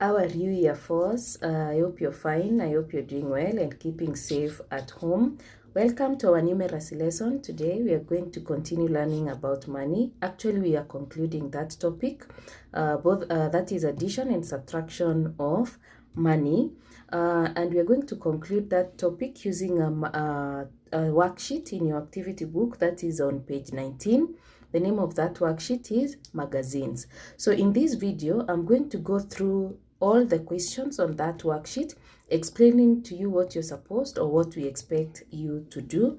How are you, Year 4s? I hope you're fine. I hope you're doing well and keeping safe at home. Welcome to our numeracy lesson. Today we are going to continue learning about money. Actually, we are concluding that topic. That is addition and subtraction of money. And we are going to conclude that topic using a worksheet in your activity book that is on page 19. The name of that worksheet is magazines. So in this video, I'm going to go through all the questions on that worksheet, explaining to you what you're supposed or what we expect you to do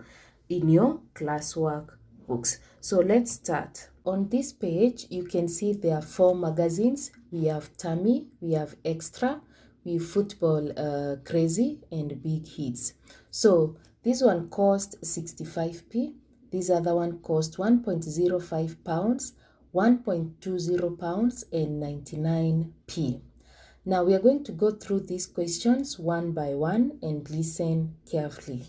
in your classwork books. So let's start. On this page, you can see there are 4 magazines. We have Tummy, we have Extra, we have Football Crazy, and Big Hits. So this one cost 65p. This other one cost 1.05 pounds, 1.20 pounds, and 99p. Now we are going to go through these questions one by one and listen carefully.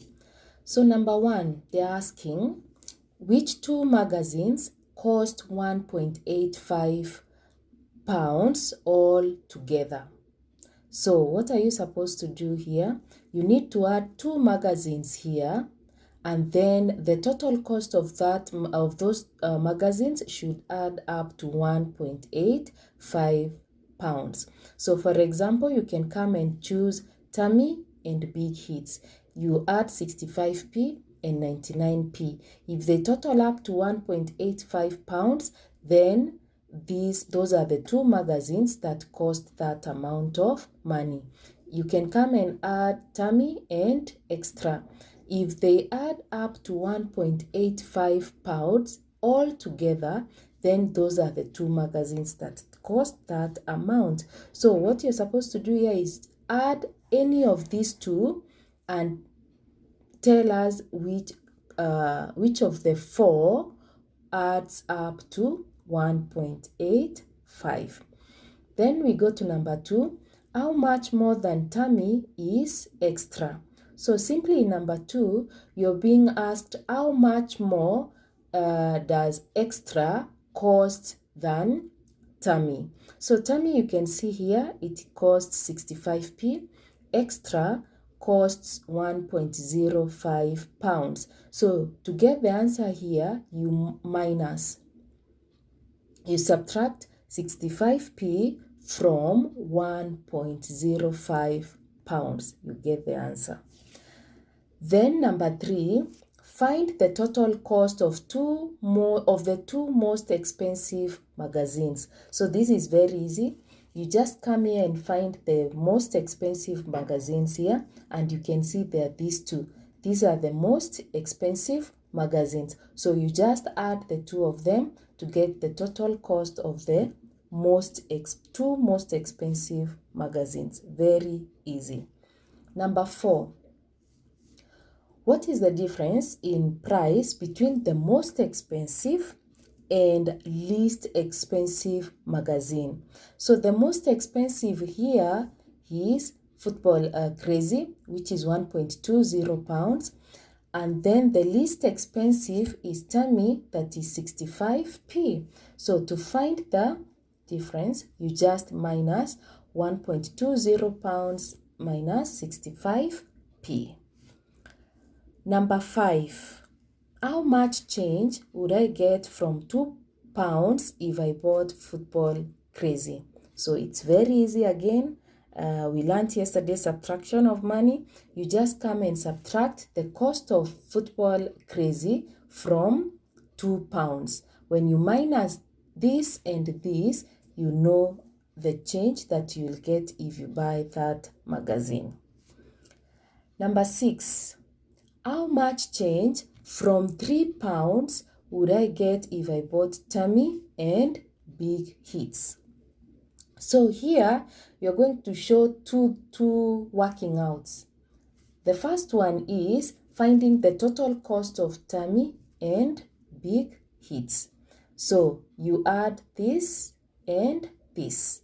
So number 1, they're asking, which 2 magazines cost 1.85 pounds all together? So what are you supposed to do here? You need to add 2 magazines here, and then the total cost of those magazines should add up to 1.85 pounds. So for example, you can come and choose Tummy and Big Hits. You add 65p and 99p. If they total up to 1.85 pounds, then those are the 2 magazines that cost that amount of money. You can come and add Tummy and Extra. If they add up to 1.85 pounds all together, then those are the 2 magazines that cost that amount. So what you're supposed to do here is add any of these 2 and tell us which of the 4 adds up to 1.85. Then we go to number 2. How much more than Tummy is Extra? So simply in number 2, you're being asked how much more does Extra cost than Tummy. So Tummy, you can see here, it costs 65p. Extra costs 1.05 pounds. So to get the answer here, you subtract 65p from 1.05 pounds. You get the answer. Then number 3, find the total cost of the 2 most expensive magazines. So this is very easy. You just come here and find the most expensive magazines here, and you can see there are these 2. These are the most expensive magazines. So you just add the 2 of them to get the total cost of the 2 most expensive magazines. Very easy. Number 4. What is the difference in price between the most expensive and least expensive magazine? So the most expensive here is Football Crazy, which is 1.20 pounds. And then the least expensive is Tummy, that is 65p. So to find the difference, you just minus 1.20 pounds minus 65p. Number 5. How much change would I get from 2 pounds if I bought Football Crazy? So it's very easy again. We learned yesterday subtraction of money. You just come and subtract the cost of Football Crazy from 2 pounds. When you minus this and this, you know the change that you'll get if you buy that magazine. Number 6. How much change from 3 pounds would I get if I bought Tummy and Big Hits? So here, you're going to show two working outs. The first one is finding the total cost of Tummy and Big Hits. So you add this and this.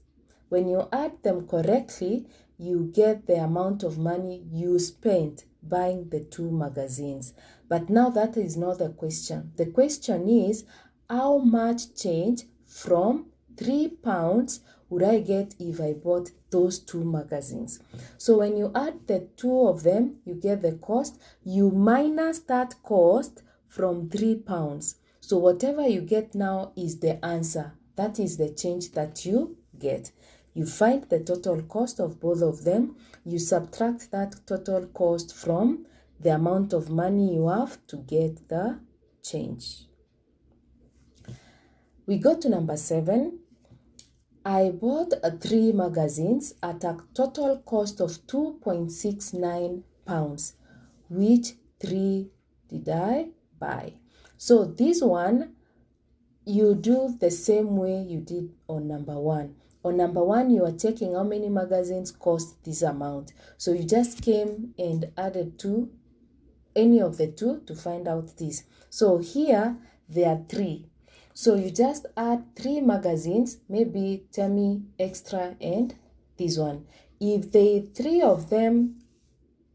When you add them correctly, you get the amount of money you spent buying the 2 magazines. But now that is not the question. The question is how much change from £3 would I get if I bought those 2 magazines? So when you add the 2 of them, you get the cost. You minus that cost from £3. So whatever you get now is the answer. That is the change that you get. You find the total cost of both of them. You subtract that total cost from the amount of money you have to get the change. We go to number 7. I bought 3 magazines at a total cost of £2.69. Which 3 did I buy? So this one, you do the same way you did on number 1. On number 1, you are checking how many magazines cost this amount. So you just came and added any of the 2 to find out this. So here, there are 3. So you just add 3 magazines, maybe Tummy, Extra, and this one. If the 3 of them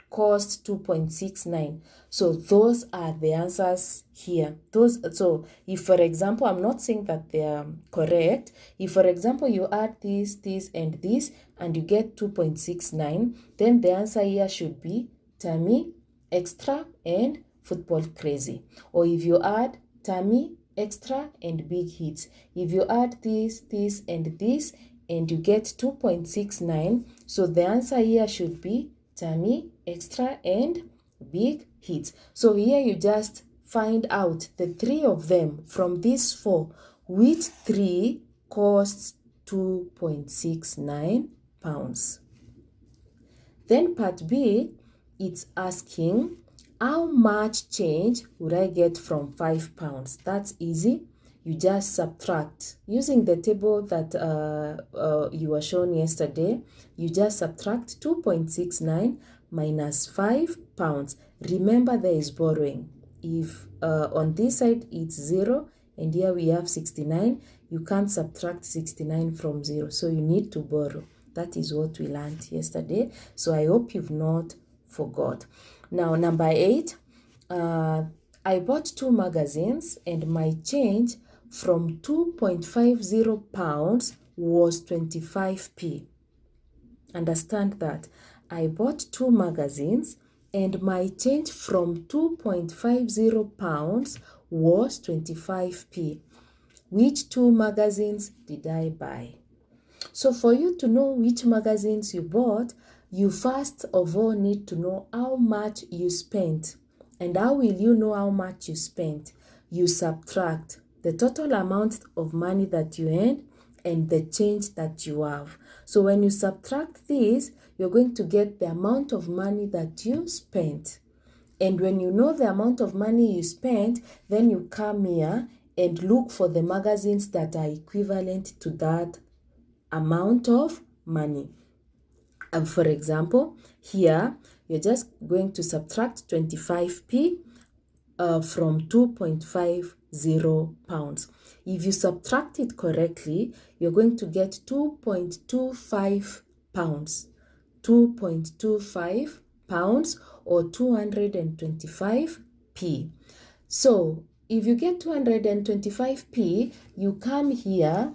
cost 2.69, so those are the answers here. So if, for example, I'm not saying that they are correct. If, for example, you add this, and this, and you get 2.69, then the answer here should be Tummy, Extra, and Football Crazy. Or if you add Tummy, Extra, and Big Hits, if you add this, and this, and you get 2.69, so the answer here should be Tummy, Extra, and Big Hits. So here you just find out the 3 of them from these 4. Which 3 costs £2.69? Then part B, it's asking, how much change would I get from £5? That's easy. You just subtract. Using the table that you were shown yesterday, you just subtract 2.69 minus £5. Remember, there is borrowing. If on this side it's 0 and here we have 69, you can't subtract 69 from 0. So you need to borrow. That is what we learned yesterday. So I hope you've not forgot. Now, number 8, I bought 2 magazines and my change from £2.50 was 25p. Understand that. I bought 2 magazines and my change from £2.50 was 25p. Which 2 magazines did I buy? So for you to know which magazines you bought, you first of all need to know how much you spent. And how will you know how much you spent? You subtract the total amount of money that you earned and the change that you have. So when you subtract this, you're going to get the amount of money that you spent. And when you know the amount of money you spent, then you come here and look for the magazines that are equivalent to that amount of money. And for example, here, you're just going to subtract 25p from £2.50. If you subtract it correctly, you're going to get £2.25. £2.25 or 225p. So if you get 225p, you come here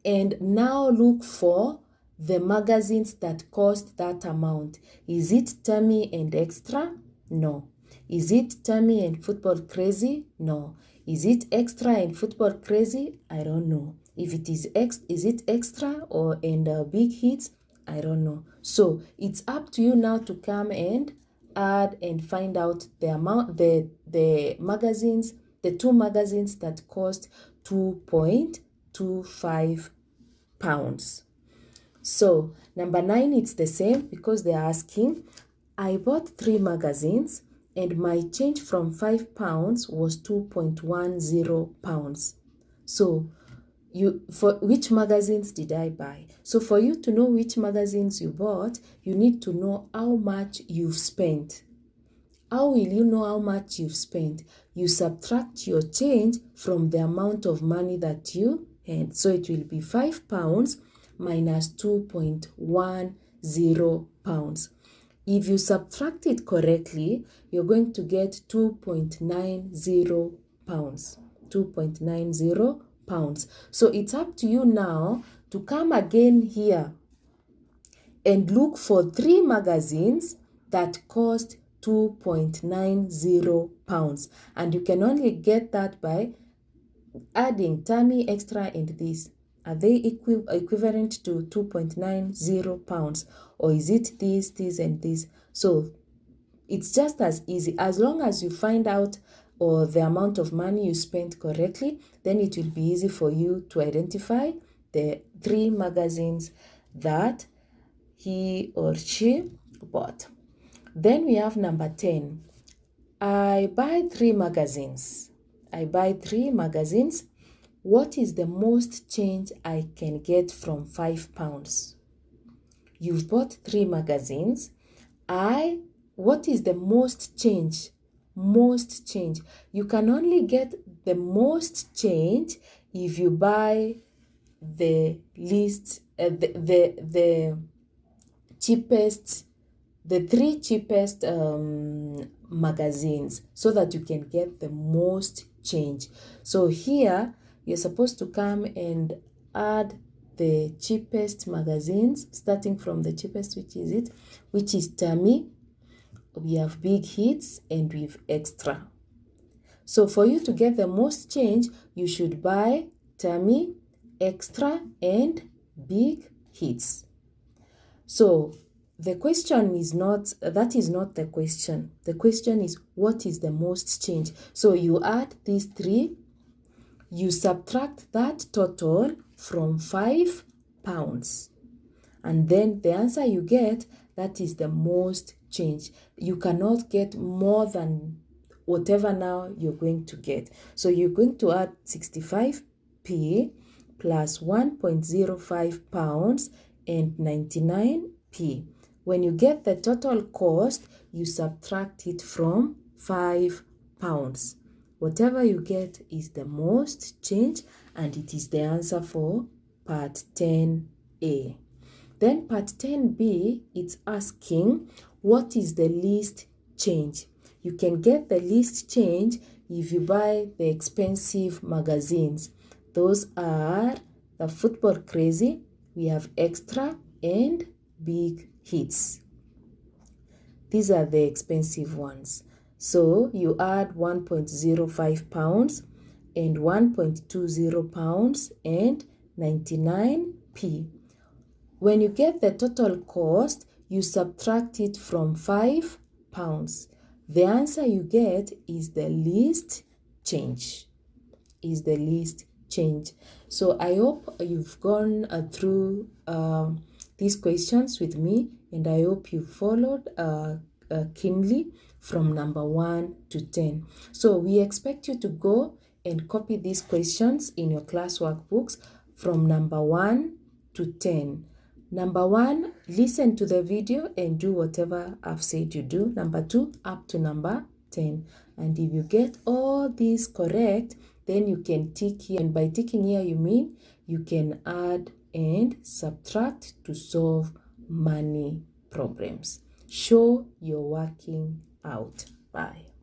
and now look for the magazines that cost that amount. Is it Tummy and Extra? No. Is it Tummy and Football Crazy? No. Is it Extra and Football Crazy? I don't know. If it is it Extra or Big Hits? I don't know. So it's up to you now to come and add and find out the amount, the magazines, the 2 magazines that cost £2.25. So number 9, it's the same because they're asking, I bought 3 magazines and my change from £5 was £2.10. So for which magazines did I buy? So for you to know which magazines you bought, you need to know how much you've spent. How will you know how much you've spent? You subtract your change from the amount of money that you had. So it will be £5 minus £2.10. If you subtract it correctly, you're going to get £2.90. £2.90. pounds. So it's up to you now to come again here and look for 3 magazines that cost 2.90 pounds. And you can only get that by adding tummy, extra, and this. Are they equivalent to 2.90 pounds? Or is it this, and this? So it's just as easy. As long as you find out or the amount of money you spent correctly, then it will be easy for you to identify the 3 magazines that he or she bought. Then we have number 10. I buy 3 magazines. I buy 3 magazines. What is the most change I can get from 5 pounds? You've bought 3 magazines. What is the most change? Most change. You can only get the most change if you buy the least, the cheapest, the 3 cheapest magazines, so that you can get the most change. So here you're supposed to come and add the cheapest magazines, starting from the cheapest, which is Tummy. We have Big Hits and we have Extra. So for you to get the most change, you should buy Tummy, Extra, and Big Hits. So the question is not, that is not the question. The question is, what is the most change? So you add these 3, you subtract that total from 5 pounds. And then the answer you get, that is the most change. You cannot get more than whatever now you're going to get. So you're going to add 65p plus 1.05 pounds and 99p. When you get the total cost, you subtract it from 5 pounds. Whatever you get is the most change, and it is the answer for part 10A. Then part 10B, it's asking, what is the least change? You can get the least change if you buy the expensive magazines. Those are the Football Crazy, we have Extra, and Big Hits. These are the expensive ones. So you add 1.05 pounds and 1.20 pounds and 99p. When you get the total cost, you subtract it from 5 pounds. The answer you get is the least change. So I hope you've gone through these questions with me, and I hope you followed keenly from number 1 to 10. So we expect you to go and copy these questions in your class workbooks from number 1 to 10. Number 1, listen to the video and do whatever I've said you do. Number 2, up to number 10. And if you get all these correct, then you can tick here. And by ticking here, you mean you can add and subtract to solve money problems. Show you're working out. Bye.